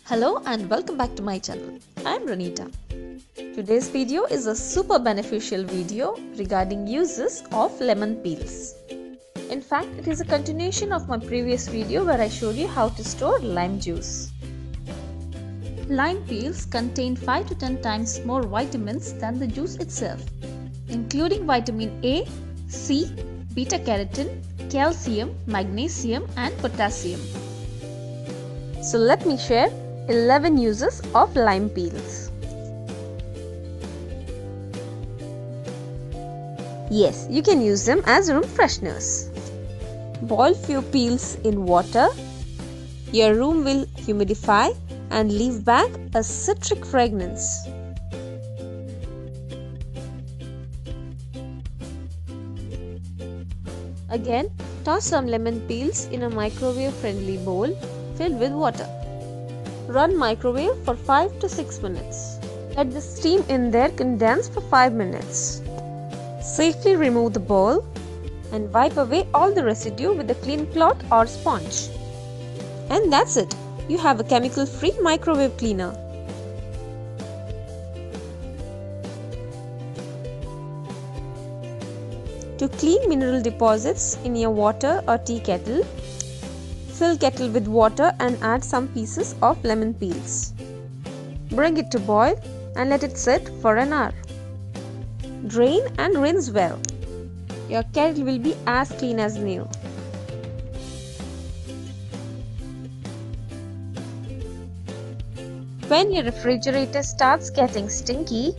Hello and welcome back to my channel. I am Renita. Today's video is a super beneficial video regarding uses of lemon peels. In fact, it is a continuation of my previous video where I showed you how to store lime juice. Lime peels contain 5 to 10 times more vitamins than the juice itself, including vitamin A, C, beta-carotene, calcium, magnesium and potassium. So let me share 11 uses of lime peels. Yes, you can use them as room fresheners. Boil few peels in water. Your room will humidify and leave back a citric fragrance. Again, toss some lemon peels in a microwave-friendly bowl filled with water. Run microwave for 5 to 6 minutes. Let the steam in there condense for 5 minutes. Safely remove the bowl and wipe away all the residue with a clean cloth or sponge. And that's it. You have a chemical-free microwave cleaner. To clean mineral deposits in your water or tea kettle, fill kettle with water and add some pieces of lemon peels. Bring it to boil and let it sit for an hour. Drain and rinse well. Your kettle will be as clean as new. When your refrigerator starts getting stinky,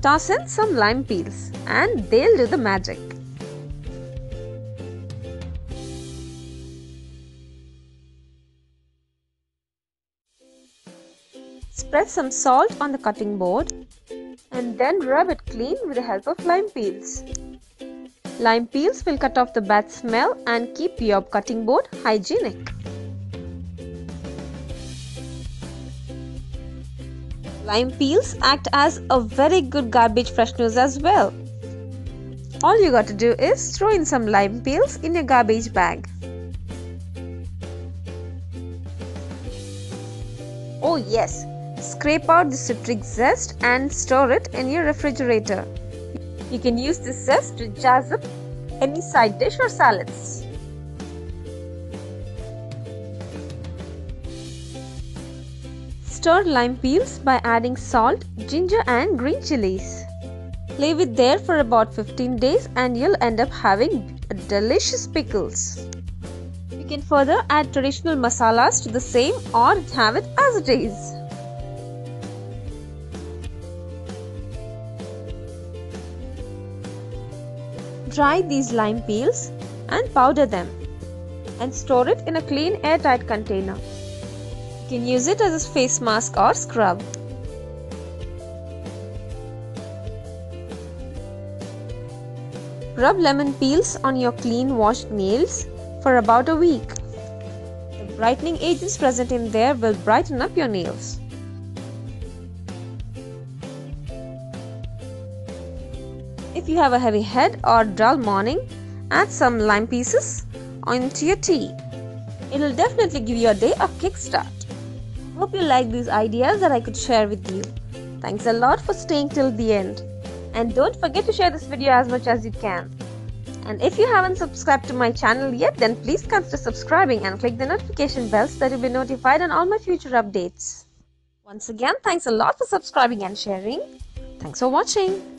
toss in some lime peels and they'll do the magic. Spread some salt on the cutting board and then rub it clean with the help of lime peels. Lime peels will cut off the bad smell and keep your cutting board hygienic. Lime peels act as a very good garbage fresheners as well. All you got to do is throw in some lime peels in your garbage bag. Oh yes! Scrape out the citric zest and store it in your refrigerator. You can use this zest to jazz up any side dish or salads. Stir lime peels by adding salt, ginger and green chilies. Leave it there for about 15 days and you'll end up having delicious pickles. You can further add traditional masalas to the same or have it as it is. Dry these lime peels and powder them and store it in a clean airtight container. You can use it as a face mask or scrub. Rub lemon peels on your clean washed nails for about a week. The brightening agents present in there will brighten up your nails. If you have a heavy head or dull morning, add some lime pieces onto your tea. It will definitely give your day a kickstart. Hope you like these ideas that I could share with you. Thanks a lot for staying till the end. And don't forget to share this video as much as you can. And if you haven't subscribed to my channel yet, then please consider subscribing and click the notification bell so that you'll be notified on all my future updates. Once again, thanks a lot for subscribing and sharing. Thanks for watching.